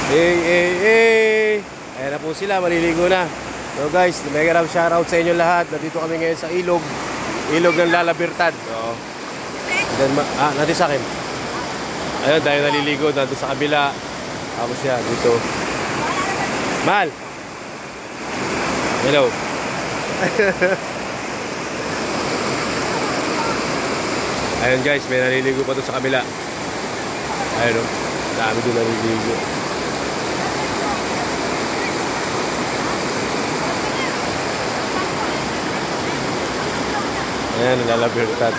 Hey. Ayan na po sila, maliligo na. So guys, mega shoutout sa inyo lahat. Nandito kami ngayon sa ilog ng Lalabirtad. So, natin sa akin. Ayun, tayo naliligo. Nandito sa kabila. Tapos yan, dito. Mal! Hello. Ayun guys, may naliligo pa doon sa kabila. Ayun o, dami doon naliligo. Ayan, Lalabirtad.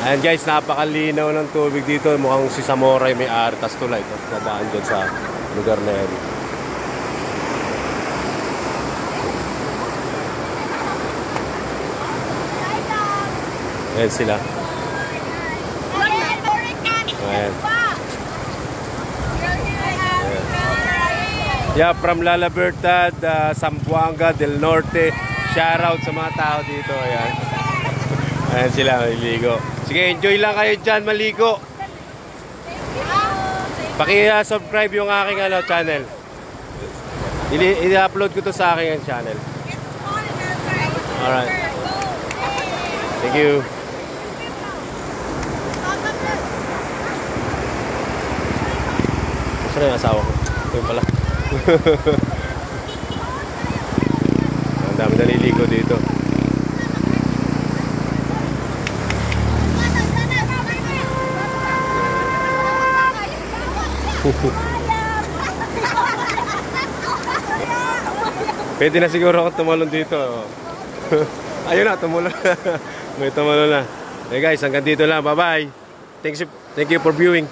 Ayan guys, napakalinaw ng tubig dito. Mukhang si Samoray may artas tulay. Nadaan dyan sa lugar na yan. Ayan sila. Ayan. Yeah, from Lalabirtad, Zamboanga del Norte. Shoutout sa mga tao dito. Ayan. Ayan sila, maliligo. Sige, enjoy lang kayo dyan, maligo. Paki-subscribe yung aking channel. I-upload ko to sa aking channel. Alright. Thank you. Saan yung asawa ko? Ito yung pala. Ang dami naliligo dito. Pwede na siguro ako tumalon dito. Ayun na, tumulon. May tumalon na. Hey guys, hanggang dito lang. Bye-bye. Thank you for viewing.